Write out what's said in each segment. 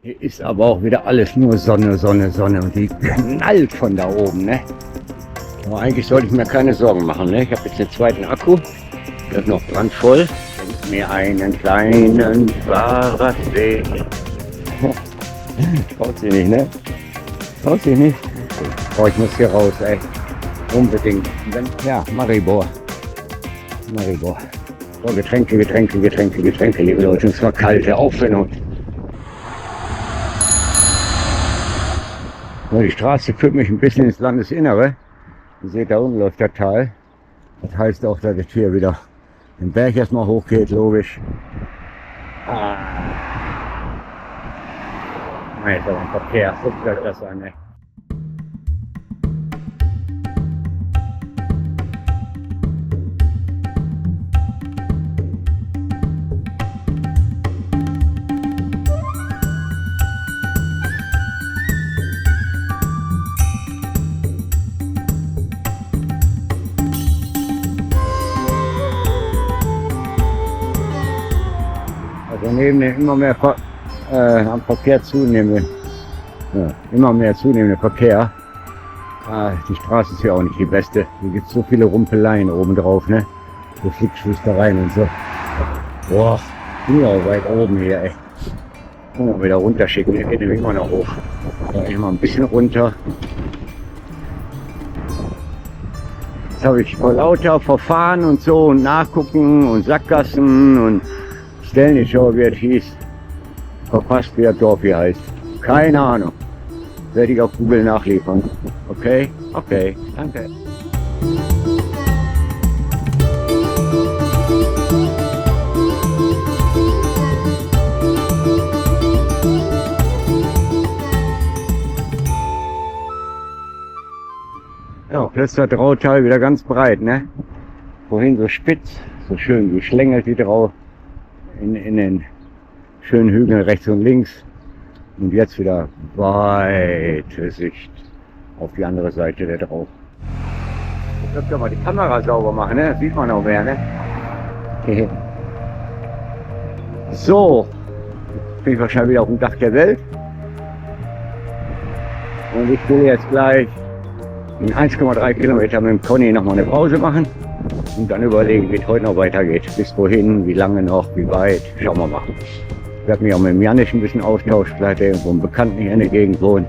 Hier ist aber auch wieder alles nur Sonne, Sonne, Sonne und die knallt von da oben, ne? Aber eigentlich sollte ich mir keine Sorgen machen, ne? Ich habe jetzt den zweiten Akku, der ist noch brandvoll. Wenn mir einen kleinen Fahrradweg. Traut sie nicht, ne? Traut sie nicht. Oh, ich muss hier raus, ey. Unbedingt. Ja, Maribor. Maribor. So, Getränke, liebe Leute. Und zwar kalte Aufwendung. So, die Straße führt mich ein bisschen ins Landesinnere. Ihr seht, da unten läuft der Tal. Das heißt auch, dass es hier wieder den Berg erstmal hochgeht, logisch. Jetzt aber ein Verkehr. Guckt euch das an, ey. Neben dem immer mehr am Verkehr zunehmende, immer mehr zunehmender Verkehr. Die Straße ist ja auch nicht die beste. Hier gibt es so viele Rumpeleien oben drauf, ne? So Flickschüstereien und so. Boah, bin ja auch weit oben hier, ey. Können wir wieder runterschicken, wir gehen nämlich immer noch hoch. Da ich mal ein bisschen runter. Jetzt habe ich vor lauter Verfahren und so und Nachgucken und Sackgassen und Stellnischau, wie es hieß, verpasst, wie das Dorf hier heißt. Keine Ahnung. Werde ich auf Google nachliefern. Okay? Okay, danke. Ja, jetzt ist das Rautal wieder ganz breit, ne? Vorhin so spitz, so schön geschlängelt die Drau. In den schönen Hügeln rechts und links und jetzt wieder weite Sicht auf die andere Seite der Drau. Ich kann mal die Kamera sauber machen, ne? Sieht man auch mehr, ne? So, bin ich wahrscheinlich wieder auf dem Dach der Welt und ich will jetzt gleich in 1,3 Kilometer mit dem Conny nochmal eine Pause machen. Und dann überlegen, wie es heute noch weitergeht. Bis wohin, wie lange noch, wie weit. Schauen wir mal. Ich werde mich auch mit dem Janisch ein bisschen austauschen, vielleicht irgendwo einen Bekannten hier in der Gegend wohnt,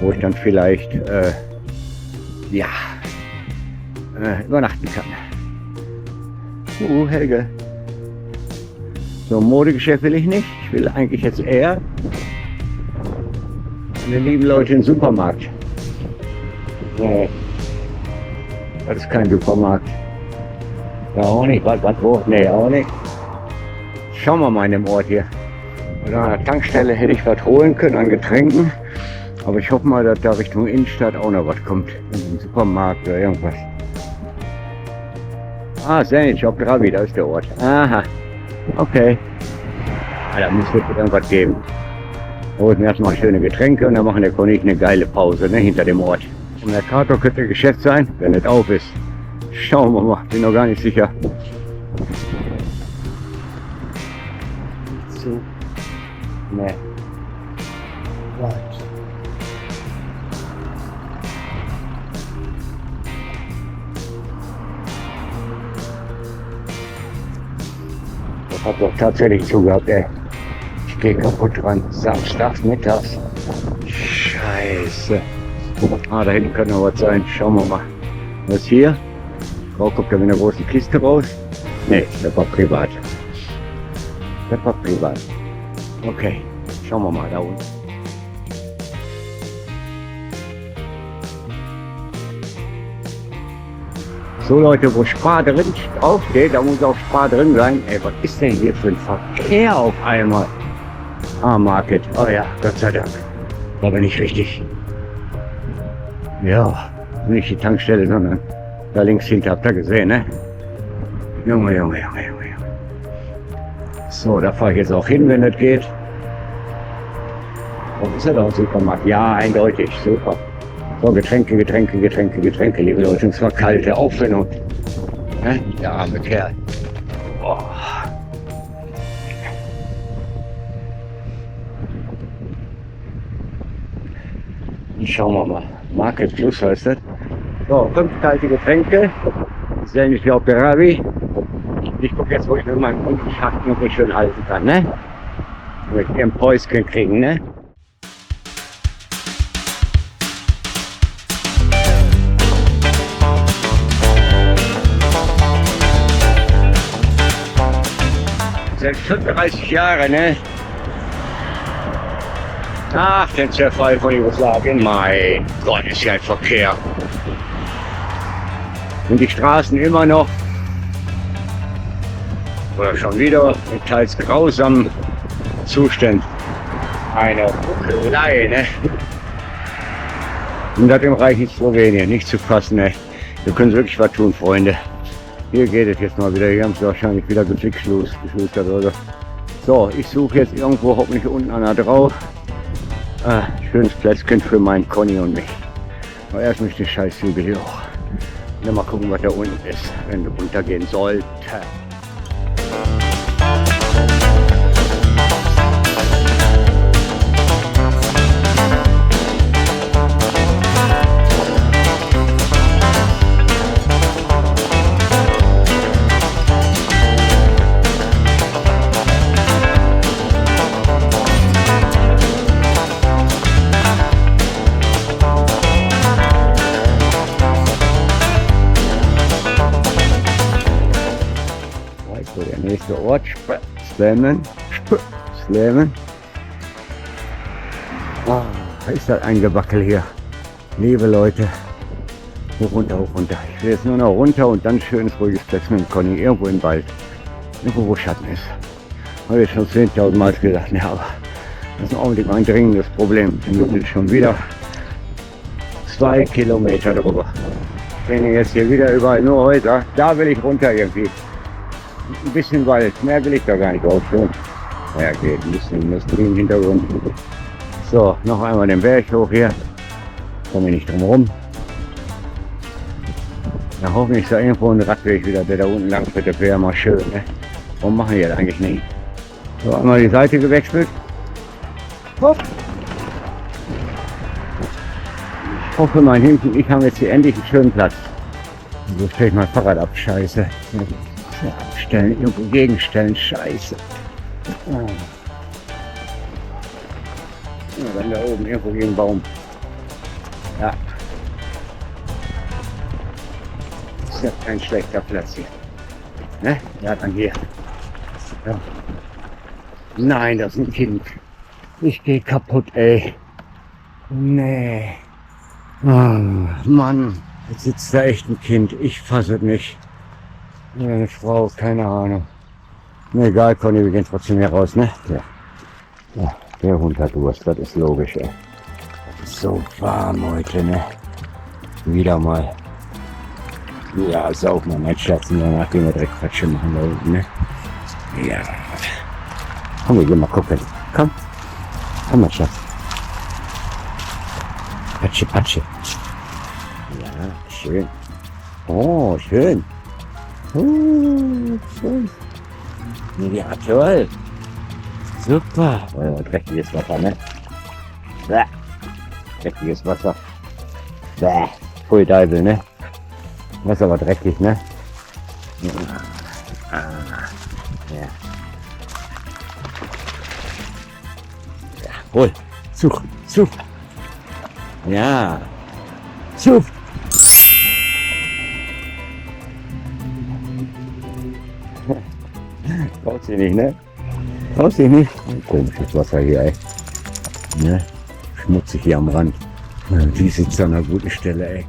wo ich dann vielleicht übernachten kann. Helge. So ein Modegeschäft will ich nicht. Ich will eigentlich jetzt eher meine lieben Leute im Supermarkt. Nee. Das ist kein Supermarkt. Ja, auch nicht, was, wo? Nee, auch nicht. Schauen wir mal in dem Ort hier. An der Tankstelle hätte ich was holen können an Getränken. Aber ich hoffe mal, dass da Richtung Innenstadt auch noch was kommt. Im Supermarkt oder irgendwas. Sandwich auf Dravi, da ist der Ort. Aha. Okay. Da muss es irgendwas geben. Holen wir erstmal schöne Getränke und dann machen der Conny eine geile Pause, ne, hinter dem Ort. Und der Kater könnte Geschäft sein, wenn es auf ist. Schauen wir mal, bin noch gar nicht sicher. So. Ne. Right. Das hat doch tatsächlich zugehabt, ey. Ich gehe kaputt dran. Samstags mittags. Scheiße. Da hinten könnte noch was sein. Schauen wir mal. Was hier? Frau kommt da mit einer großen Kiste raus. Nee, das war privat. Das war privat. Okay, schauen wir mal da unten. So Leute, wo Spar drin draufsteht, da muss auch Spar drin sein. Ey, was ist denn hier für ein Verkehr auf einmal? Market. Oh ja, Gott sei Dank. Da bin ich richtig. Ja, nicht die Tankstelle, sondern da links hinter, habt ihr gesehen, ne? Junge. So, da fahre ich jetzt auch hin, wenn das geht. Wo ist er doch, Supermarkt? Ja, eindeutig, super. So, Getränke, liebe Leute, und zwar kalte Aufwendung. Ne? Der arme Kerl. Oh. Schauen wir mal. Market Plus heißt das. So, 5 kalte Getränke. Das ist ähnlich wie auf der Ravi. Ich gucke jetzt, wo ich mit meinem Schacht noch so schön halten kann, ne? Damit wir ein Päuschen kriegen, ne? Selbst 35 Jahre, ne? Ach, den Zerfall von Jugoslawien, mein Gott, ist ja ein Verkehr. Und die Straßen immer noch, oder schon wieder, in teils grausamen Zustand. Eine Ruckelei, ne? Und das im reichen Slowenien, nicht zu fassen, ne? Wir können wirklich was tun, Freunde. Hier geht es jetzt mal wieder, hier haben sie wahrscheinlich wieder geschlustert oder so. Ich suche jetzt irgendwo, hoffentlich unten einer drauf. Schönes Plätzchen für meinen Conny und mich. Aber erst möchte ich scheiß Hügel hier hoch. Und dann mal gucken, was da unten ist, wenn du runtergehen sollte. Der nächste Ort, Slammen. Ist das ein Gebackel hier. Liebe Leute, hoch runter, hoch runter. Ich will jetzt nur noch runter und dann schönes ruhiges Plätzchen mit Conny, irgendwo im Wald. Irgendwo wo Schatten ist. Habe ich schon 10.000 Mal gesagt, ja, aber das ist ein Augenblick ein dringendes Problem. Wir sind schon wieder 2 Kilometer drüber. Wenn ich jetzt hier wieder überall nur Häuser, da will ich runter irgendwie. Ein bisschen Wald, mehr will ich da gar nicht aufhören. Ja, geht ein bisschen Industrie im Hintergrund. So, noch einmal den Berg hoch hier. Komme ich nicht drum rum. Ja, hoffentlich ist da irgendwo ein Radweg wieder, der da unten lang führt. Das wäre ja mal schön, ne? Warum machen wir das eigentlich nicht? So, einmal die Seite gewechselt. Hopp. Ich hoffe, mein Hinten, ich habe jetzt hier endlich einen schönen Platz. So stelle ich mein Fahrrad ab, scheiße. Ja, abstellen, irgendwo gegenstellen, scheiße. Ja, dann da oben irgendwo gegen den Baum. Ja. Ist ja kein schlechter Platz hier. Ne? Ja, dann hier. Ja. Nein, das ist ein Kind. Ich gehe kaputt, ey. Nee. Oh, Mann, jetzt sitzt da echt ein Kind. Ich fasse es nicht. Eine Frau, keine Ahnung. Ne, egal, Conny, wir gehen trotzdem hier raus, ne? Ja. Ja, der Hund hat Durst, das ist logisch, ey. Das ist so warm heute, ne? Wieder mal. Ja, saug mal, mein Schatz, und danach gehen wir direkt Quatsche machen da unten, ne? Ja. Komm, wir gehen mal gucken. Komm. Komm mal, Schatz. Patsche, Patsche. Ja, schön. Oh, schön. Schön. Ja, toll. Super. Oh, dreckiges Wasser, ne? Bäh. Dreckiges Wasser. Bäh. Voll Deibel, ne? Wasser war dreckig, ne? Ja. Ja, hol. Such. Ja. Such. Braucht sie nicht, ne? Braucht sie nicht. Komisches Wasser hier, ey. Ne? Schmutzig hier am Rand. Die sitzt an einer guten Stelle, ey.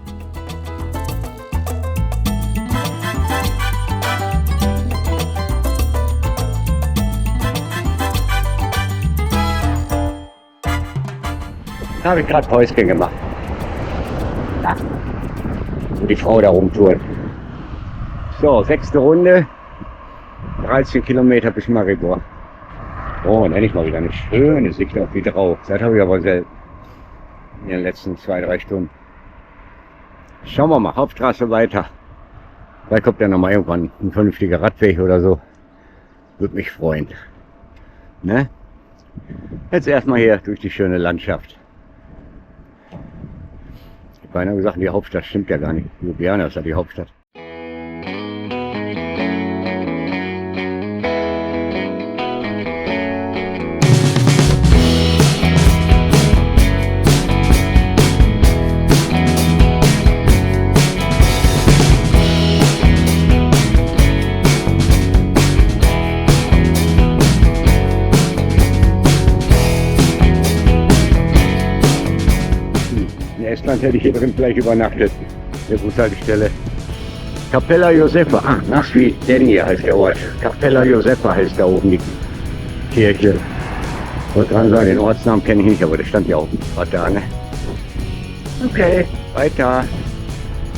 Da habe ich gerade Päuschen gemacht. Ja. Und die Frau da rumtouren. So, 6. Runde. 13 Kilometer bis Maribor. Oh, und endlich mal wieder eine schöne Sicht auf die drauf. Das habe ich aber selten. In den letzten 2-3 Stunden. Schauen wir mal, Hauptstraße weiter. Vielleicht kommt ja noch mal irgendwann ein vernünftiger Radweg oder so. Würde mich freuen. Ne? Jetzt erstmal hier durch die schöne Landschaft. Beinahe gesagt, die Hauptstadt stimmt ja gar nicht. Ljubljana ist ja die Hauptstadt. In Estland hätte ich hier drin gleich übernachtet. Der Bushaltestelle. Capella Josefa. Ach, nach wie Denny heißt der Ort. Capella Josefa heißt da oben die Kirche. Ich wollte gerade sagen, den Ortsnamen kenne ich nicht, aber der stand ja auch gerade da, ne? Okay, weiter.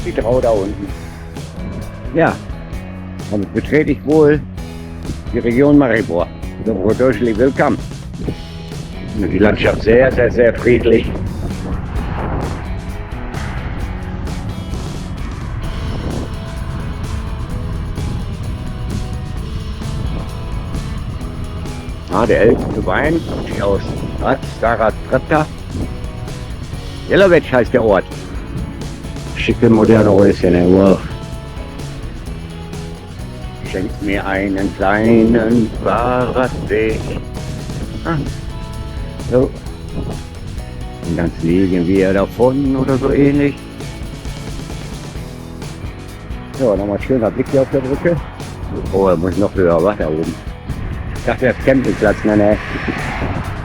Die Trau da unten. Ja, damit betrete ich wohl die Region Maribor. Dobrodošli, willkommen. Die Landschaft sehr, sehr, sehr friedlich. Der älteste Wein aus Stara Trata. Jelovec heißt der Ort. Schicke moderne Häuschen, wow. Schenkt mir einen kleinen Fahrradweg. So. Und dann fliegen wir davon oder so ähnlich. So, nochmal schöner Blick hier auf der Brücke. Oh, er muss noch höher, was da oben. Ich dachte, das Campingplatz, ne.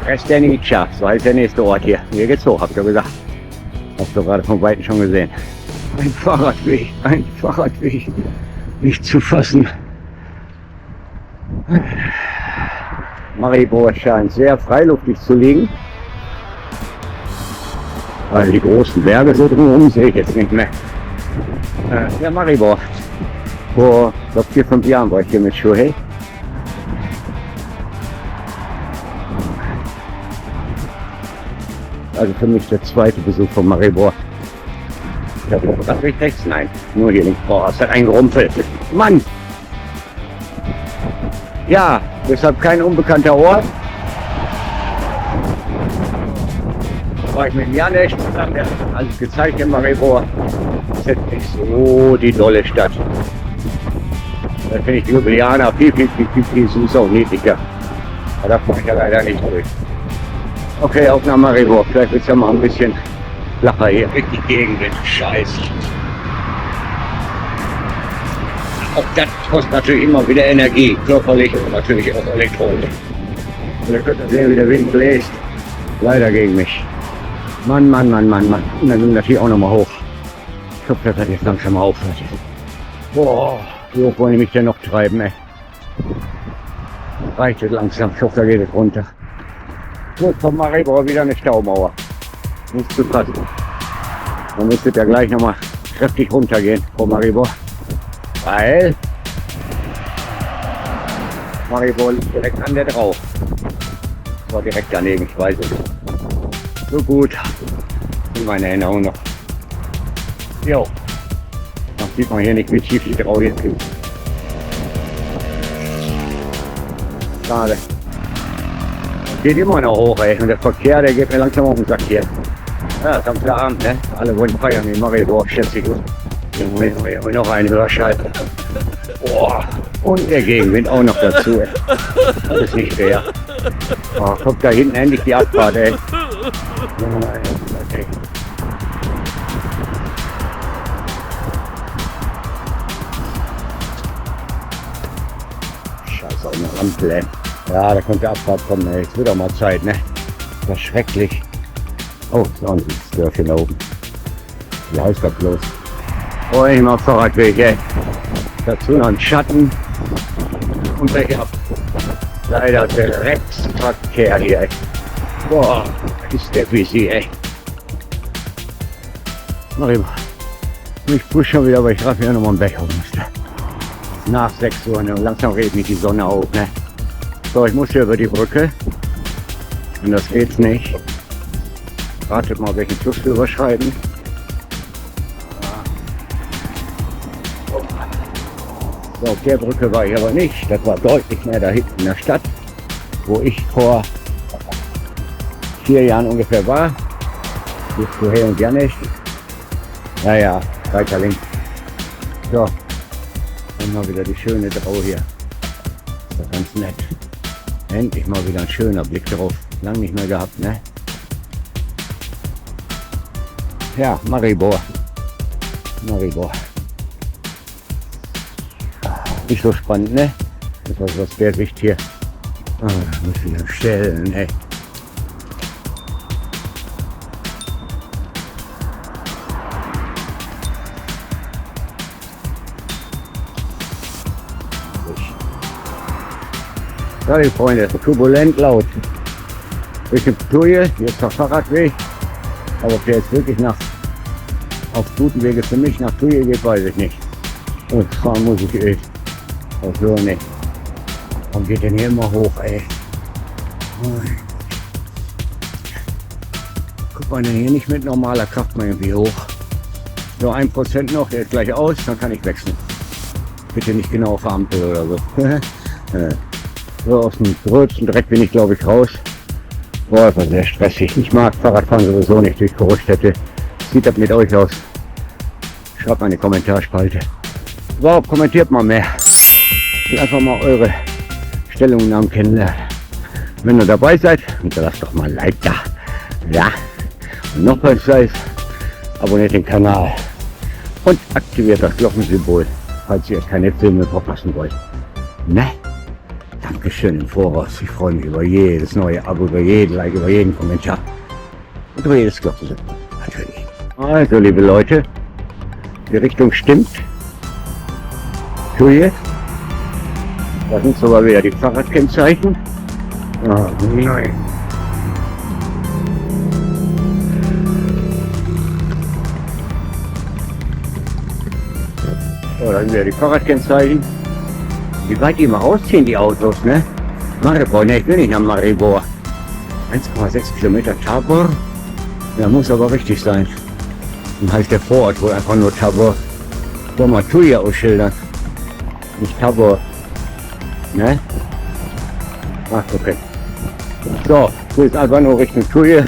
Prestenica, so heißt der nächste Ort hier. Hier geht's hoch, habt ihr gesagt. Hast du gerade von Weitem schon gesehen. Ein Fahrradweg, nicht zu fassen. Maribor scheint sehr freiluftig zu liegen. Weil die großen Berge so drumherum sehe ich jetzt nicht mehr. Ja, Maribor. Vor, ich glaube, 4, 5 Jahren war ich hier mit Shohei. Also für mich der zweite Besuch von Maribor. Ja, das riecht rechts? Nein, nur hier links. Boah, es hat ein Gerumpel. Mann! Ja, deshalb kein unbekannter Ort. War ich mit Janesch zusammen, der hat alles gezeigt in Maribor. Das ist jetzt nicht so die dolle Stadt. Da finde ich die Ljubljana viel süßer und niedlicher. Aber da fahre ich ja leider nicht durch. Okay, auf nach Maribor. Vielleicht wird es ja mal ein bisschen flacher hier. Richtig Gegend, Scheiß. Auch das kostet natürlich immer wieder Energie, körperlich und natürlich auch elektronisch. Und ihr könnt sehen, wie der Wind bläst. Leider gegen mich. Mann. Und dann ging das hier auch nochmal hoch. Ich hoffe, das hat jetzt langsam mal aufhört. Boah, wie hoch wollen die mich denn noch treiben, ey? Reicht es langsam. Ich hoffe, da geht es runter. So, von Maribor wieder eine Staumauer. Nicht zu fassen. Dann müsste ja gleich nochmal kräftig runtergehen von Maribor. Weil Maribor liegt direkt an der drauf. War direkt daneben, ich weiß es. So gut. In meiner Erinnerung noch. Jo. Dann sieht man hier nicht, wie tief die Drau jetzt ist. Schade. Geht immer noch hoch, ey. Und der Verkehr, der geht mir langsam auf den Sack hier. Ja, Samstagabend, ne? Alle wollen feiern in Maribor, schätze ich. Und noch ein Hörschall. Boah. Und der Gegenwind auch noch dazu, ey. Das ist nicht fair. Oh, kommt da hinten endlich die Abfahrt, ey. Okay. Scheiße, auch eine Ampel, ey. Ja, da kommt der Abfahrt kommen, ey. Es wird auch mal Zeit, ne? Das ist schrecklich. Oh, ist noch ein Dörfchen da oben. Wie heißt das bloß? Oh, ich mach Fahrradweg, ey. Dazu noch ein Schatten. Und ich hab leider Drecksverkehr hier, ey. Boah, ist der busy, ey. Mach ich mal. Ich push schon wieder, aber ich raff hier nochmal einen Becher musste. Nach 6 Uhr, ne? Und langsam regnet mich die Sonne auf, ne? So, ich muss hier über die Brücke. Und das geht's nicht. Wartet mal, welchen Fluss wir überschreiten. So, auf der Brücke war ich aber nicht. Das war deutlich mehr da hinten in der Stadt, wo ich vor 4 Jahren ungefähr war. Bis vorher und ja nicht. Ja, ja, weiter links. So, dann mal wieder die schöne Drau hier. Ist doch ganz nett. Endlich mal wieder ein schöner Blick drauf. Lang nicht mehr gehabt, ne? Ja, Maribor. Maribor. Nicht so spannend, ne? Das war so aus der Sicht hier. Muss wieder stellen, ey. Ja, die Freunde, turbulent laut. Richtung Tuje, hier ist der Fahrradweg. Aber ob der jetzt wirklich auf guten Wege für mich nach Tuje geht, weiß ich nicht. Und fahren muss ich echt. Das höre nicht. Warum geht denn hier immer hoch, ey? Guck mal, denn hier nicht mit normaler Kraft mal irgendwie hoch. So 1% noch, der ist gleich aus, dann kann ich wechseln. Bitte nicht genau auf der Ampel oder so. So, aus dem größten Dreck bin ich, glaube ich, raus. Boah, das war sehr stressig. Ich mag Fahrradfahren sowieso nicht durch Großstädte. Sieht das mit euch aus? Schreibt mal in die Kommentarspalte. Überhaupt kommentiert mal mehr. Ich will einfach mal eure Stellungnahmen kennenlernen. Wenn ihr dabei seid, hinterlasst doch mal ein Like da. Ja, und noch besser ist, abonniert den Kanal und aktiviert das Glockensymbol, falls ihr keine Filme verpassen wollt. Ne? Dankeschön im Voraus. Ich freue mich über jedes neue Abo, über jeden Like, über jeden Kommentar und über jedes Glockensymbol. Natürlich. Also, liebe Leute, die Richtung stimmt. Tuje. Da sind sogar wieder die Fahrradkennzeichen. Oh nein. So, da sind wieder die Fahrradkennzeichen. Wie weit die immer rausziehen, die Autos, ne? Maribor, ne, ich will nicht nach Maribor. 1,6 Kilometer Tabor. Ja, muss aber richtig sein. Dann heißt der Vorort wohl einfach nur Tabor. So, mal Tuje ausschildern. Nicht Tabor. Ne? Ach, okay. So, so ist einfach nur Richtung Tuje.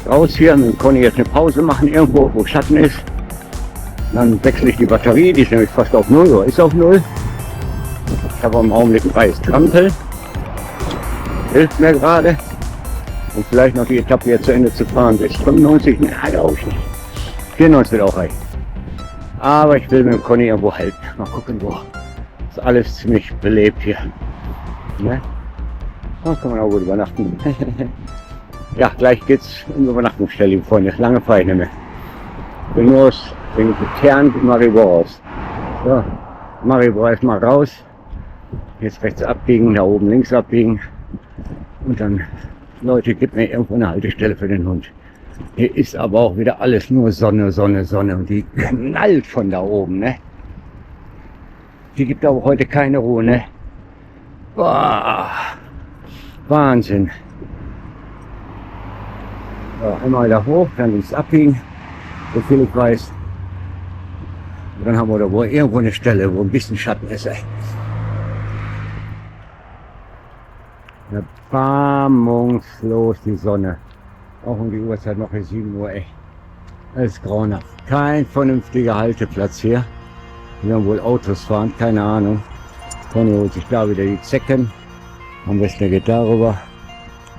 Raus hier, mit dem Conny jetzt eine Pause machen, irgendwo, wo Schatten ist. Dann wechsle ich die Batterie, die ist nämlich fast auf 0, oder ist auf 0. Ich habe im Augenblick ein freies Trampel. Hilft mir gerade. Und vielleicht noch die Etappe jetzt zu Ende zu fahren bis 95. Na, glaube ich nicht. 94 wird auch reichen. Aber ich will mit dem Conny irgendwo halten. Mal gucken, wo. Ist alles ziemlich belebt hier. Ne? Da kann man auch gut übernachten. Ja, gleich geht's um Übernachtungsstelle, liebe Freunde. Lange fahre ich nicht mehr. Ich bin nur wegen Kern Maribor raus. So, Maribor erstmal raus. Jetzt rechts abbiegen, da oben links abbiegen. Und dann, Leute, gibt mir irgendwo eine Haltestelle für den Hund. Hier ist aber auch wieder alles nur Sonne, Sonne, Sonne. Und die knallt von da oben, ne? Die gibt aber heute keine Ruhe, ne? Boah, Wahnsinn. So, einmal da hoch, dann links abbiegen, so viel ich weiß. Und dann haben wir da wohl irgendwo eine Stelle, wo ein bisschen Schatten ist, ey. Erbarmungslos die Sonne. Auch um die Uhrzeit noch 7 Uhr, ey. Das ist grauenhaft. Kein vernünftiger Halteplatz hier. Wir werden wohl Autos fahren, keine Ahnung. Conny holt sich da wieder die Zecken. Am besten geht darüber.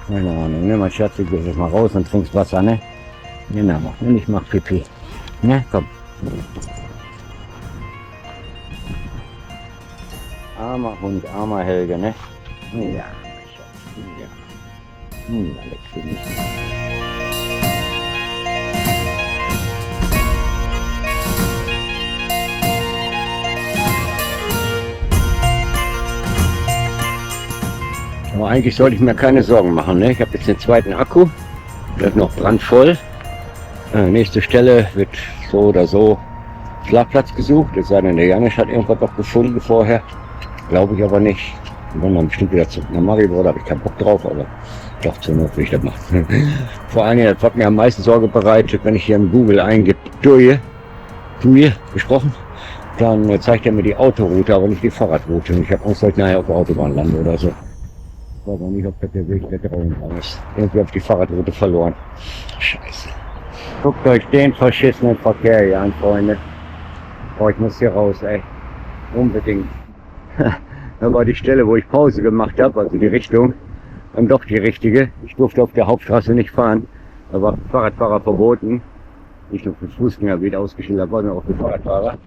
Keine Ahnung, ne, mein Schatz, du gehst jetzt mal raus und trinkst Wasser, ne? Genau, und ich mach Pipi. Ne, komm. Armer Hund, armer Helge, ne? Ja, mein Schatz, ja. Alex, für mich. Aber eigentlich sollte ich mir keine Sorgen machen, ne? Ich habe jetzt den zweiten Akku, der ist noch brandvoll. Nächste Stelle wird so oder so Schlafplatz gesucht, es sei denn, der Janis hat irgendwas noch gefunden vorher. Glaube ich aber nicht. Wir wollen dann bestimmt wieder zurück nach Maribor, da habe ich keinen Bock drauf, aber doch zur Not will ich das machen. Vor allem, das hat mir am meisten Sorge bereitet, wenn ich hier in Google eingebe, Tuje gesprochen, dann zeigt er mir die Autoroute, aber nicht die Fahrradroute. Und ich habe Angst, dass ich nachher auf der Autobahn lande oder so. Ich weiß auch nicht, ob das der Weg der Traum ist. Irgendwie habe ich die Fahrradroute verloren. Scheiße. Guckt euch den verschissenen Verkehr hier an, Freunde. Boah, ich muss hier raus, ey. Unbedingt. Da war die Stelle, wo ich Pause gemacht habe, also die Richtung. Dann doch die richtige. Ich durfte auf der Hauptstraße nicht fahren. Da war Fahrradfahrer verboten. Nicht nur für Fußgänger, wird ausgeschildert worden, auch für Fahrradfahrer.